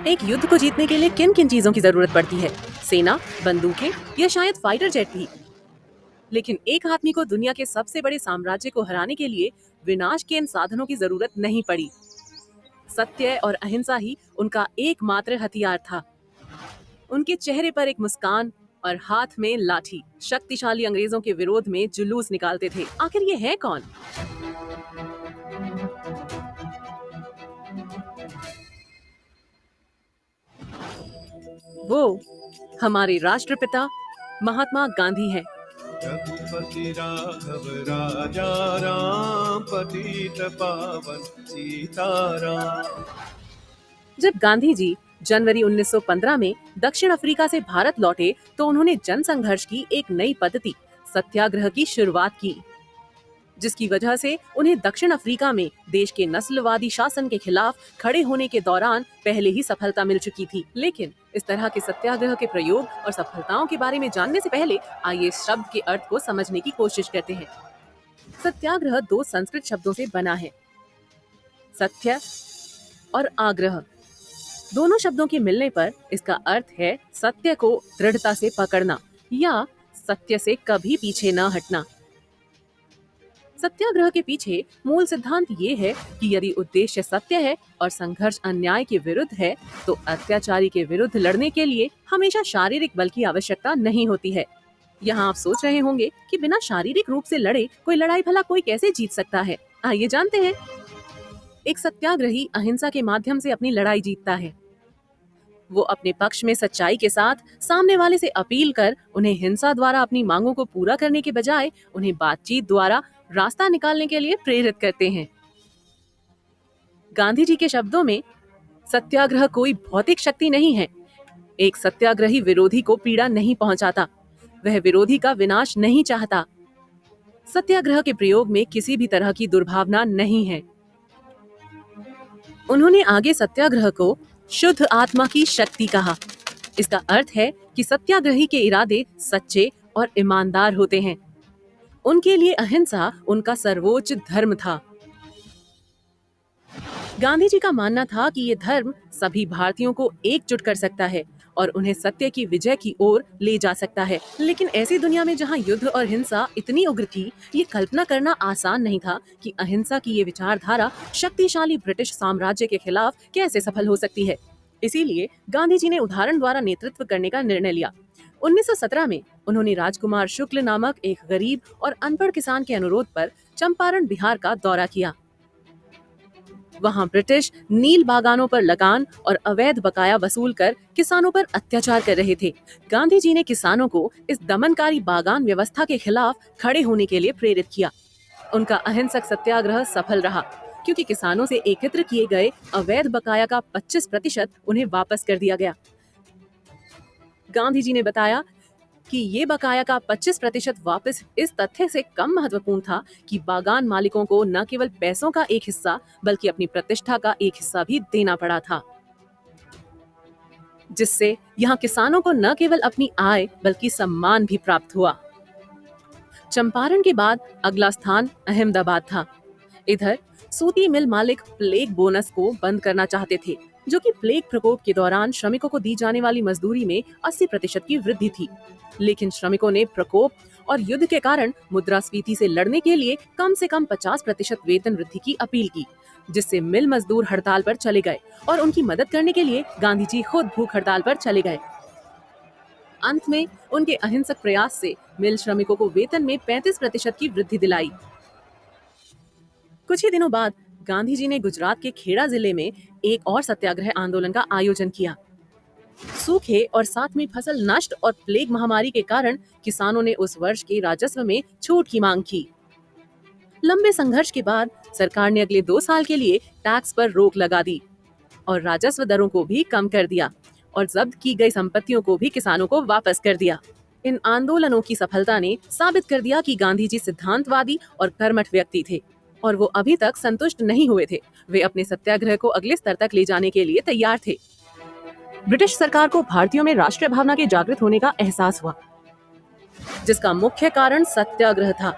एक युद्ध को जीतने के लिए किन किन चीजों की जरूरत पड़ती है? सेना, बंदूकें या शायद फाइटर जेट भी। लेकिन एक आदमी को दुनिया के सबसे बड़े साम्राज्य को हराने के लिए विनाश के इन साधनों की जरूरत नहीं पड़ी। सत्य और अहिंसा ही उनका एकमात्र हथियार था। उनके चेहरे पर एक मुस्कान और हाथ में लाठी शक्तिशाली अंग्रेजों के विरोध में जुलूस निकालते थे। आखिर ये है कौन? वो हमारे राष्ट्रपिता महात्मा गांधी हैं। रघुपति राघव राजा राम, पतित पावन सीताराम। जब गांधी जी जनवरी 1915 में दक्षिण अफ्रीका से भारत लौटे तो उन्होंने जनसंघर्ष की एक नई पद्धति सत्याग्रह की शुरुआत की, जिसकी वजह से उन्हें दक्षिण अफ्रीका में देश के नस्लवादी शासन के खिलाफ खड़े होने के दौरान पहले ही सफलता मिल चुकी थी। लेकिन इस तरह के सत्याग्रह के प्रयोग और सफलताओं के बारे में जानने से पहले आइए इस शब्द के अर्थ को समझने की कोशिश करते हैं। सत्याग्रह दो संस्कृत शब्दों से बना है, सत्य और आग्रह। दोनों शब्दों के मिलने पर इसका अर्थ है सत्य को दृढ़ता से पकड़ना या सत्य से कभी पीछे न हटना। सत्याग्रह के पीछे मूल सिद्धांत ये है कि यदि उद्देश्य सत्य है और संघर्ष अन्याय के विरुद्ध है तो अत्याचारी के विरुद्ध लड़ने के लिए हमेशा शारीरिक बल की आवश्यकता नहीं होती है। यहाँ आप सोच रहे होंगे कि बिना शारीरिक रूप से लड़े कोई लड़ाई भला कोई कैसे जीत सकता है? आइए जानते हैं। एक सत्याग्रही अहिंसा के माध्यम से अपनी लड़ाई जीतता है। वो अपने पक्ष में सच्चाई के साथ सामने वाले से अपील कर उन्हें हिंसा द्वारा अपनी मांगों को पूरा करने के बजाय उन्हें बातचीत द्वारा रास्ता निकालने के लिए प्रेरित करते हैं। गांधी जी के शब्दों में सत्याग्रह कोई भौतिक शक्ति नहीं है। एक सत्याग्रही विरोधी को पीड़ा नहीं पहुंचाता, वह विरोधी का विनाश नहीं चाहता। सत्याग्रह के प्रयोग में किसी भी तरह की दुर्भावना नहीं है। उन्होंने आगे सत्याग्रह को शुद्ध आत्मा की शक्ति कहा। इसका अर्थ है कि सत्याग्रही के इरादे सच्चे और ईमानदार होते हैं। उनके लिए अहिंसा उनका सर्वोच्च धर्म था। गांधी जी का मानना था कि ये धर्म सभी भारतीयों को एकजुट कर सकता है और उन्हें सत्य की विजय की ओर ले जा सकता है। लेकिन ऐसी दुनिया में जहां युद्ध और हिंसा इतनी उग्र थी, ये कल्पना करना आसान नहीं था कि अहिंसा की ये विचारधारा शक्तिशाली ब्रिटिश साम्राज्य के खिलाफ कैसे सफल हो सकती है। इसीलिए गांधी जी ने उदाहरण द्वारा नेतृत्व करने का निर्णय लिया। 1917 में उन्होंने राजकुमार शुक्ल नामक एक गरीब और अनपढ़ किसान के अनुरोध पर चंपारण बिहार का दौरा किया। वहां ब्रिटिश नील बागानों पर लगान और अवैध बकाया वसूल कर किसानों पर अत्याचार कर रहे थे। गांधी जी ने किसानों को इस दमनकारी बागान व्यवस्था के खिलाफ खड़े होने के लिए प्रेरित किया। उनका अहिंसक सत्याग्रह सफल रहा क्योंकि किसानों से एकत्र किए गए अवैध बकाया का 25% उन्हें वापस कर दिया गया। गांधी जी ने बताया कि ये बकाया का 25% वापस इस तथ्य से कम महत्वपूर्ण था कि बागान मालिकों को न केवल पैसों का एक हिस्सा बल्कि अपनी प्रतिष्ठा का एक हिस्सा भी देना पड़ा था, जिससे यहाँ किसानों को न केवल अपनी आय बल्कि सम्मान भी प्राप्त हुआ। चंपारण के बाद अगला स्थान अहमदाबाद था। इधर सूती मिल मालिक प्लेग बोनस को बंद करना चाहते थे, जो कि प्लेग प्रकोप के दौरान श्रमिकों को दी जाने वाली मजदूरी में 80% की वृद्धि थी। लेकिन श्रमिकों ने प्रकोप और युद्ध के कारण मुद्रास्फीति से लड़ने के लिए कम से कम 50% वेतन वृद्धि की अपील की, जिससे मिल मजदूर हड़ताल पर चले गए और उनकी मदद करने के लिए गांधी जी खुद भूख हड़ताल पर चले गए। अंत में उनके अहिंसक प्रयास से मिल श्रमिकों को वेतन में 35% की वृद्धि दिलाई। कुछ ही दिनों बाद गांधी जी ने गुजरात के खेड़ा जिले में एक और सत्याग्रह आंदोलन का आयोजन किया। सूखे और साथ में फसल नष्ट और प्लेग महामारी के कारण किसानों ने उस वर्ष के राजस्व में छूट की मांग की। लंबे संघर्ष के बाद सरकार ने अगले 2 साल के लिए टैक्स पर रोक लगा दी और राजस्व दरों को भी कम कर दिया और जब्त की गई संपत्तियों को भी किसानों को वापस कर दिया। इन आंदोलनों की सफलता ने साबित कर दिया कि गांधी जी सिद्धांतवादी और कर्मठ व्यक्ति थे और वो अभी तक संतुष्ट नहीं हुए थे। वे अपने सत्याग्रह को अगले स्तर तक ले जाने के लिए तैयार थे। ब्रिटिश सरकार को भारतीयों में राष्ट्रीय भावना के जागृत होने का एहसास हुआ, जिसका मुख्य कारण सत्याग्रह था।